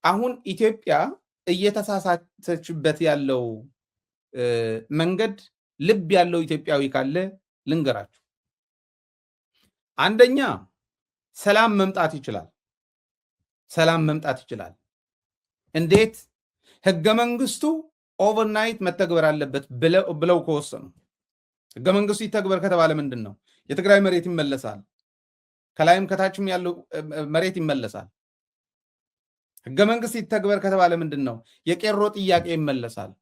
አሁን ኢትዮጵያ እየተሳሳተችበት ያለው መንገድ ልብ ያለው ኢትዮጵያዊ ካለ ልንገራችሁ። አንደኛ ሰላም መምጣት ይችላል። ሰላም መምጣት ይችላል። እንዴት? ህገ መንግስቱ ኦቨርናይት መተግበር አለበት ብለው ከወሰኑ፣ ህገ መንግስቱ ይተግበር ከተባለ ምንድነው? የትግራይ መሬት ይመለሳል። ከላይም ከታችም ያለው መሬት ይመለሳል። ህገ መንግስት ይተግበር ከተባለ ምንድነው? የቄሮ ጥያቄ ይመለሳል።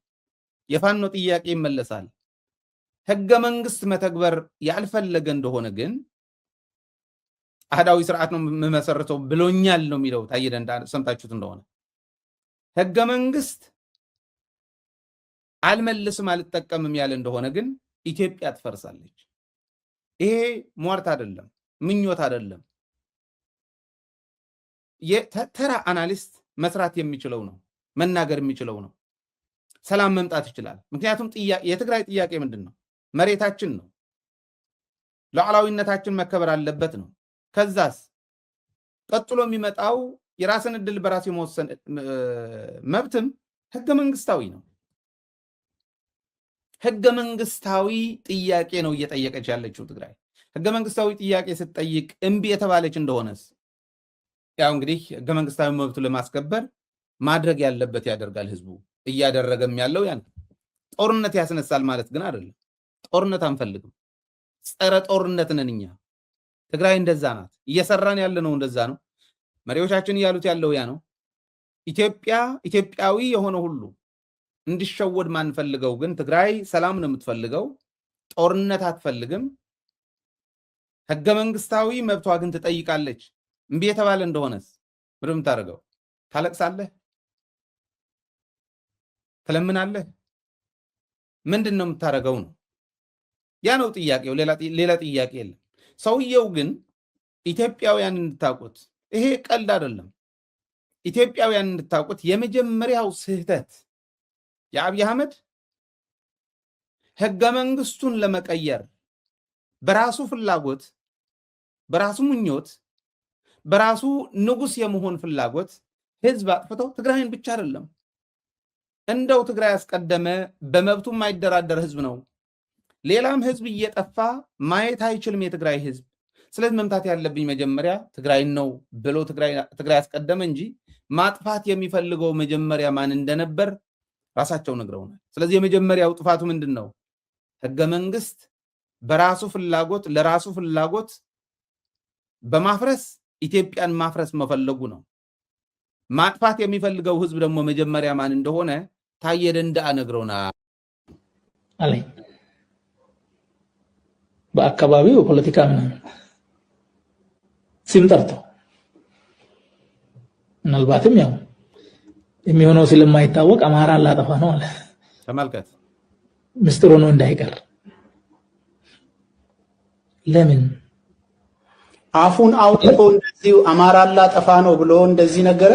የፋኖ ጥያቄ ይመለሳል። ህገ መንግስት መተግበር ያልፈለገ እንደሆነ ግን አህዳዊ ስርዓት ነው የምመሰርተው ብሎኛል ነው የሚለው ታዬ ደንደዓ። ሰምታችሁት እንደሆነ ህገ መንግስት አልመልስም አልጠቀምም ያለ እንደሆነ ግን ኢትዮጵያ ትፈርሳለች። ይሄ ሟርት አይደለም፣ ምኞት አይደለም። የተራ አናሊስት መስራት የሚችለው ነው፣ መናገር የሚችለው ነው። ሰላም መምጣት ይችላል። ምክንያቱም የትግራይ ጥያቄ ምንድነው? መሬታችን ነው። ሉዓላዊነታችን መከበር አለበት ነው። ከዛስ ቀጥሎ የሚመጣው የራስን ዕድል በራስ የመወሰን መብትም ህገ መንግስታዊ ነው። ህገ መንግስታዊ ጥያቄ ነው እየጠየቀች ያለችው ትግራይ። ህገ መንግስታዊ ጥያቄ ስትጠይቅ እምቢ የተባለች እንደሆነስ ያው እንግዲህ ህገ መንግስታዊ መብቱ ለማስከበር ማድረግ ያለበት ያደርጋል። ህዝቡ እያደረገም ያለው ያን ጦርነት ያስነሳል ማለት ግን አይደለም። ጦርነት አንፈልግም። ጸረ ጦርነት ነን እኛ። ትግራይ እንደዛ ናት። እየሰራን ያለ ነው እንደዛ ነው። መሪዎቻችን እያሉት ያለው ያ ነው። ኢትዮጵያዊ የሆነ ሁሉ እንዲሸወድ ማንፈልገው ግን ትግራይ ሰላም ነው የምትፈልገው፣ ጦርነት አትፈልግም። ህገ መንግስታዊ መብቷ ግን ትጠይቃለች። እምቢ የተባለ እንደሆነስ ምንድን ነው የምታደርገው? ታለቅሳለህ? ትለምናለህ? ምንድን ነው የምታደርገው ነው? ያ ነው ጥያቄው። ሌላ ጥያቄ የለም። ሰውየው ግን ኢትዮጵያውያን እንድታውቁት፣ ይሄ ቀልድ አይደለም። ኢትዮጵያውያን እንድታውቁት የመጀመሪያው ስህተት የአብይ አህመድ ህገ መንግስቱን ለመቀየር በራሱ ፍላጎት፣ በራሱ ምኞት፣ በራሱ ንጉስ የመሆን ፍላጎት ህዝብ አጥፍቶ ትግራይን ብቻ አይደለም እንደው ትግራይ ያስቀደመ በመብቱ የማይደራደር ህዝብ ነው። ሌላም ህዝብ እየጠፋ ማየት አይችልም የትግራይ ህዝብ። ስለዚህ መምታት ያለብኝ መጀመሪያ ትግራይን ነው ብሎ ትግራይ ያስቀደመ እንጂ ማጥፋት የሚፈልገው መጀመሪያ ማን እንደነበር ራሳቸው ነግረውናል። ስለዚህ የመጀመሪያው ጥፋቱ ምንድነው? ህገ መንግስት በራሱ ፍላጎት ለራሱ ፍላጎት በማፍረስ ኢትዮጵያን ማፍረስ መፈለጉ ነው። ማጥፋት የሚፈልገው ህዝብ ደግሞ መጀመሪያ ማን እንደሆነ ታዬ ደንደዓ ነግረውናል አለኝ። በአካባቢው ፖለቲካ ምናምን ስም ጠርተው ምናልባትም ያው የሚሆነው ስለማይታወቅ አማራ ላጠፋ ነው አለ። ተመልከት፣ ምስጢሩ ነው እንዳይቀር። ለምን አፉን አውጥቶ እንደዚህ አማራ ላጠፋ ነው ብሎ እንደዚህ ነገረ?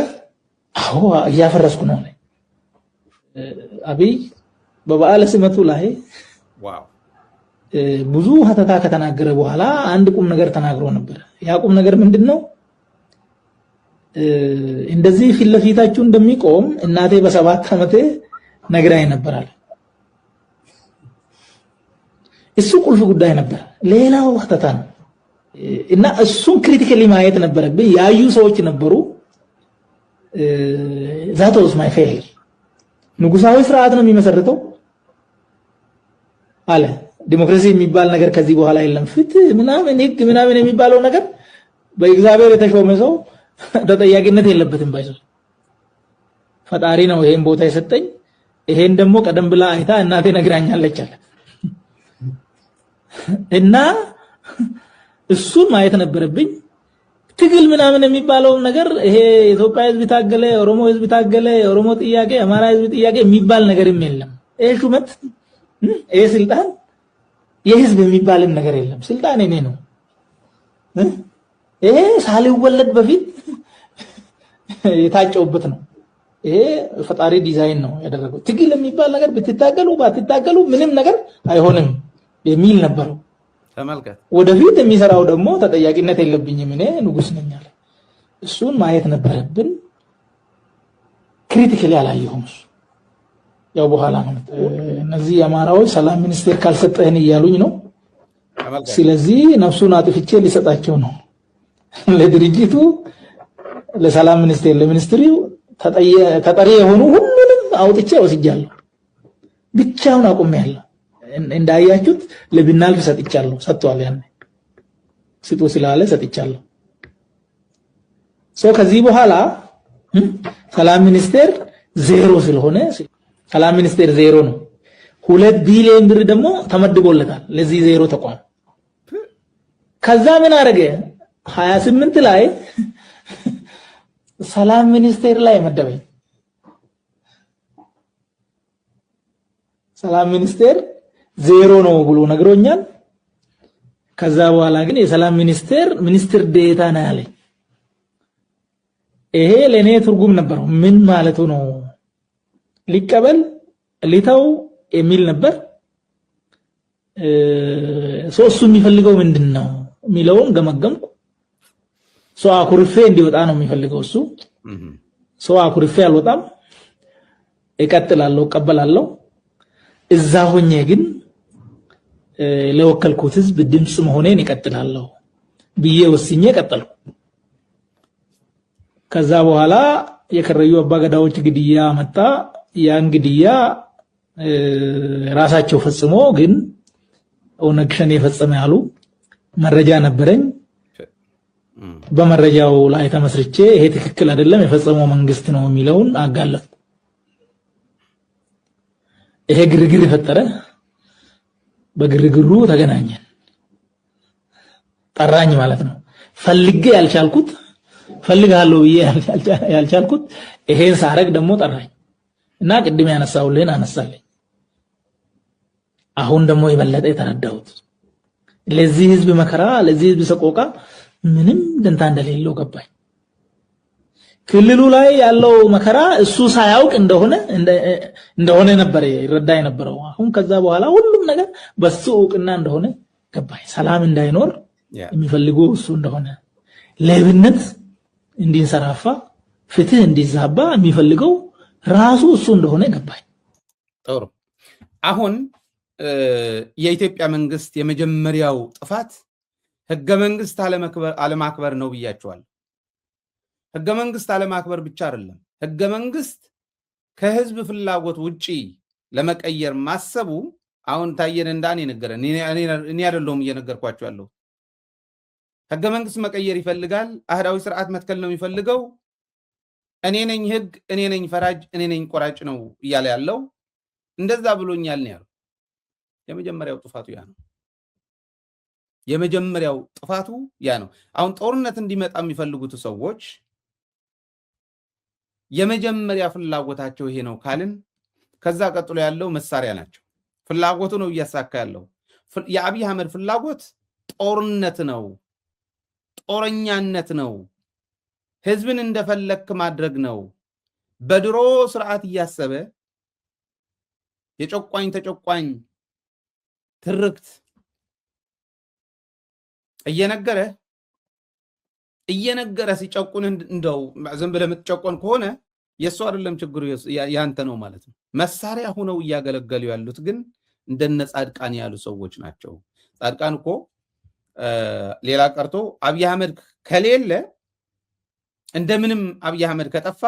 አዎ እያፈረስኩ ነው አለ አብይ በበዓለ ሲመቱ ላይ። ዋው ብዙ ሀተታ ከተናገረ በኋላ አንድ ቁም ነገር ተናግሮ ነበር። ያ ቁም ነገር ምንድነው? እንደዚህ ፊት ለፊታችሁ እንደሚቆም እናቴ በ7 ዓመቴ ነግራኝ ነበር አለ። እሱ ቁልፍ ጉዳይ ነበር። ሌላው ሀተታ ነው እና እሱን ክሪቲካሊ ማየት ነበረብኝ። ያዩ ሰዎች ነበሩ። that was my failure። ንጉሳዊ ስርዓት ነው የሚመሰርተው አለ። ዲሞክራሲ የሚባል ነገር ከዚህ በኋላ የለም። ፍትህ ምናምን ህግ ምናምን የሚባለው ነገር በእግዚአብሔር የተሾመ ሰው ተጠያቂነት የለበትም። ባይዘው ፈጣሪ ነው ይሄን ቦታ የሰጠኝ። ይሄን ደግሞ ቀደም ብላ አይታ እናቴ ነግራኛለች አለ እና እሱን ማየት ነበረብኝ። ትግል ምናምን የሚባለው ነገር ይሄ ኢትዮጵያ ህዝብ ታገለ፣ ኦሮሞ ህዝብ ታገለ፣ ኦሮሞ ጥያቄ፣ አማራ ህዝብ ጥያቄ የሚባል ነገርም የለም። ይሄ ሹመት፣ ይሄ ስልጣን የህዝብ የሚባልም ነገር የለም። ስልጣን እኔ ነው። ይሄ ሳልወለድ በፊት የታጨውበት ነው። ይሄ ፈጣሪ ዲዛይን ነው ያደረገው። ትግል የሚባል ነገር ብትታገሉ ባትታገሉ ምንም ነገር አይሆንም የሚል ነበር። ተመልከት። ወደፊት የሚሰራው ደግሞ ተጠያቂነት የለብኝም እኔ ንጉስ ነኝ አለ። እሱን ማየት ነበረብን። ክሪቲካሊ አላየሁም። ያው በኋላ ነው እነዚህ የአማራዎች ሰላም ሚኒስቴር ካልሰጠህን እያሉኝ ነው። ስለዚህ ነፍሱን አጥፍቼ ሊሰጣቸው ነው ለድርጅቱ፣ ለሰላም ሚኒስቴር፣ ለሚኒስትሪው ተጠሪ የሆኑ ሁሉንም አውጥቼ ወስጃለሁ። ብቻውን አቁሜያለሁ። እንዳያችሁት ለብናልፍ ሰጥቻለሁ። ሰጥቷል። ያን ስጡ ስላለ ሰጥቻለሁ። ከዚህ በኋላ ሰላም ሚኒስቴር ዜሮ ስለሆነ ሰላም ሚኒስቴር ዜሮ ነው። 2 ቢሊዮን ብር ደግሞ ተመድቦለታል ለዚህ ዜሮ ተቋም። ከዛ ምን አረገ? 28 ላይ ሰላም ሚኒስቴር ላይ መደበኝ። ሰላም ሚኒስቴር ዜሮ ነው ብሎ ነግሮኛል። ከዛ በኋላ ግን የሰላም ሚኒስትር ዴታ ነው ያለኝ። ይሄ ለኔ ትርጉም ነበረው። ምን ማለቱ ነው? ሊቀበል ሊተው የሚል ነበር። እሱ የሚፈልገው ምንድነው የሚለውን ገመገምኩ። አኩርፌ እንዲወጣ ነው የሚፈልገው እሱ። አኩርፌ አልወጣም፣ እቀጥላለሁ፣ እቀበላለሁ። እዛ ሆኜ ግን ለወከልኩት ህዝብ ድምጽ መሆኔን እቀጥላለሁ ብዬ ወስኜ ቀጠልኩ። ከዛ በኋላ የከረዩ አባገዳዎች ግድያ መጣ። ያን ግድያ ራሳቸው ፈጽሞ ግን ኦነግ ሸኔ የፈጸመ ያሉ መረጃ ነበረኝ። በመረጃው ላይ ተመስርቼ ይሄ ትክክል አይደለም የፈጸመው መንግስት ነው የሚለውን አጋለጥኩ። ይሄ ግርግር ፈጠረ። በግርግሩ ተገናኘን። ጠራኝ ማለት ነው። ፈልጌ ያልቻልኩት ፈልጋለሁ ብዬ ያልቻልኩት ይሄን ሳረግ ደግሞ ጠራኝ እና ቅድም ያነሳውልህን አነሳለኝ። አሁን ደግሞ የበለጠ የተረዳሁት ለዚህ ህዝብ መከራ፣ ለዚህ ህዝብ ሰቆቃ ምንም ደንታ እንደሌለው ገባኝ። ክልሉ ላይ ያለው መከራ እሱ ሳያውቅ እንደሆነ ነበር ይረዳ የነበረው። አሁን ከዛ በኋላ ሁሉም ነገር በሱ እውቅና እንደሆነ ገባኝ። ሰላም እንዳይኖር የሚፈልገው እሱ እንደሆነ፣ ሌብነት እንዲንሰራፋ፣ ፍትህ እንዲዛባ የሚፈልገው ራሱ እሱ እንደሆነ ገባኝ። ጥሩ። አሁን የኢትዮጵያ መንግስት የመጀመሪያው ጥፋት ህገ መንግስት አለማክበር ነው ብያቸዋል። ህገ መንግስት አለማክበር ብቻ አይደለም፣ ህገ መንግስት ከህዝብ ፍላጎት ውጪ ለመቀየር ማሰቡ አሁን ታየን እንዳኔ ነገረን። እኔ አይደለሁም እየነገርኳቸው ያለው። ህገ መንግስት መቀየር ይፈልጋል፣ አህዳዊ ስርዓት መትከል ነው የሚፈልገው። እኔ ነኝ ህግ፣ እኔ ነኝ ፈራጅ፣ እኔ ነኝ ቆራጭ ነው እያለ ያለው። እንደዛ ብሎኛል ነው ያለው። የመጀመሪያው ጥፋቱ ያ ነው። የመጀመሪያው ጥፋቱ ያ ነው። አሁን ጦርነት እንዲመጣ የሚፈልጉት ሰዎች የመጀመሪያ ፍላጎታቸው ይሄ ነው ካልን ከዛ ቀጥሎ ያለው መሳሪያ ናቸው። ፍላጎቱ ነው እያሳካ ያለው። የአብይ አህመድ ፍላጎት ጦርነት ነው፣ ጦረኛነት ነው፣ ህዝብን እንደፈለክ ማድረግ ነው። በድሮ ስርዓት እያሰበ የጨቋኝ ተጨቋኝ ትርክት እየነገረ ሲጨቁን እንደው ዝም ብለህ የምትጨቆን ከሆነ የሱ አይደለም ችግሩ፣ ያንተ ነው ማለት ነው። መሳሪያ ሆነው እያገለገሉ ያሉት ግን እንደነ ጻድቃን ያሉ ሰዎች ናቸው። ጻድቃን እኮ ሌላ ቀርቶ አብይ አህመድ ከሌለ እንደምንም አብይ አህመድ ከጠፋ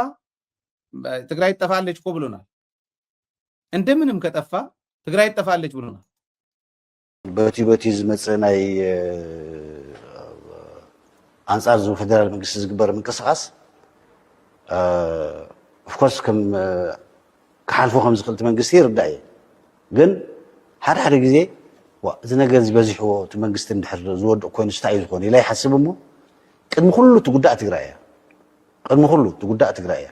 ትግራይ ትጠፋለች እኮ ብሎናል። እንደምንም ከጠፋ ትግራይ ትጠፋለች ብሎናል። በቲ ዝመፅእ ናይ አንጻር ዞ ፌደራል መንግስት ዝግበር ምንቅስቃስ ኦፍኮርስ ከም ክሓልፎ ከም ዝኽእል መንግስቲ ይርዳእ እየ። ግን ሓደ ግዜ እዚ ነገር ዝበዚሕዎ እቲ መንግስቲ እንድሕር ዝወድቕ ኮይኑ ስታይ እዩ ዝኾነ ኢላ ይሓስብ እሞ ቅድሚ ኩሉ ትጉዳእ ትግራይ እያ። ቅድሚ ኩሉ ትጉዳእ ትግራይ እያ።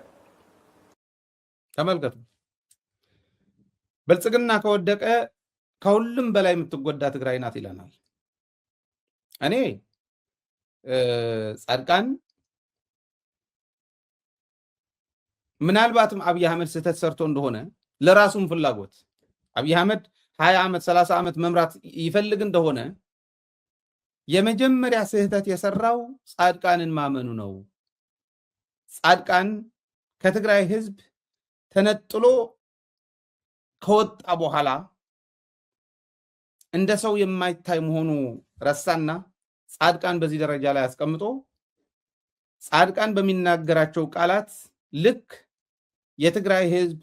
ተመልከቱ፣ ብልጽግና ከወደቀ ከሁሉም በላይ የምትጎዳ ትግራይ ናት ይለናል። እኔ ጻድቃን ምናልባትም አብይ አህመድ ስህተት ሰርቶ እንደሆነ ለራሱም ፍላጎት አብይ አህመድ 20 ዓመት 30 ዓመት መምራት ይፈልግ እንደሆነ የመጀመሪያ ስህተት የሰራው ጻድቃንን ማመኑ ነው። ጻድቃን ከትግራይ ህዝብ ተነጥሎ ከወጣ በኋላ እንደ ሰው የማይታይ መሆኑ ረሳና ጻድቃን በዚህ ደረጃ ላይ አስቀምጦ ጻድቃን በሚናገራቸው ቃላት ልክ የትግራይ ህዝብ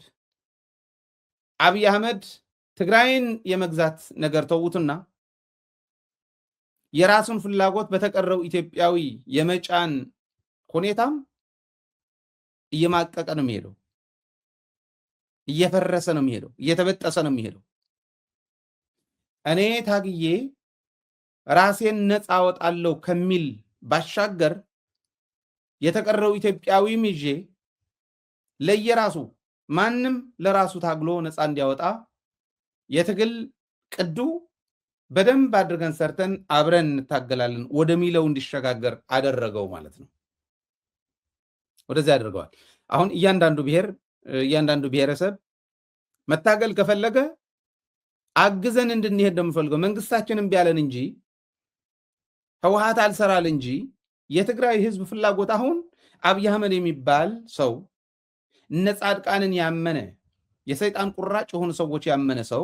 አብይ አህመድ ትግራይን የመግዛት ነገር ተውትና የራሱን ፍላጎት በተቀረው ኢትዮጵያዊ የመጫን ሁኔታም እየማቀቀ ነው የሚሄደው፣ እየፈረሰ ነው የሚሄደው፣ እየተበጠሰ ነው የሚሄደው። እኔ ታግዬ ራሴን ነፃ አወጣለሁ ከሚል ባሻገር የተቀረው ኢትዮጵያዊም ይዤ ለየራሱ ማንም ለራሱ ታግሎ ነፃ እንዲያወጣ የትግል ቅዱ በደንብ አድርገን ሰርተን አብረን እንታገላለን ወደሚለው እንዲሸጋገር አደረገው ማለት ነው። ወደዚህ አድርገዋል። አሁን እያንዳንዱ ብሔረሰብ መታገል ከፈለገ አግዘን እንድንሄድ እንደምፈልገው መንግስታችንን ቢያለን እንጂ ህወሓት አልሰራል እንጂ የትግራይ ህዝብ ፍላጎት አሁን አብይ አህመድ የሚባል ሰው እነ ጻድቃንን ያመነ የሰይጣን ቁራጭ የሆኑ ሰዎች ያመነ ሰው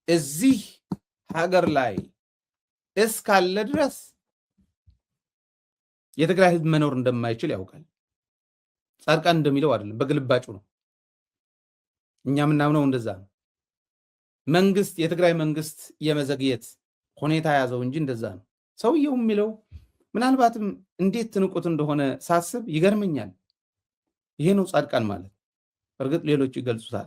እዚህ ሀገር ላይ እስካለ ድረስ የትግራይ ህዝብ መኖር እንደማይችል ያውቃል። ጻድቃን እንደሚለው አይደለም፣ በግልባጩ ነው። እኛ ምናምነው እንደዛ ነው። መንግስት የትግራይ መንግስት የመዘግየት ሁኔታ ያዘው እንጂ እንደዛ ነው። ሰውየው የሚለው ምናልባትም እንዴት ትንቁት እንደሆነ ሳስብ ይገርመኛል። ይሄ ነው ጻድቃን ማለት። እርግጥ ሌሎች ይገልጹታል።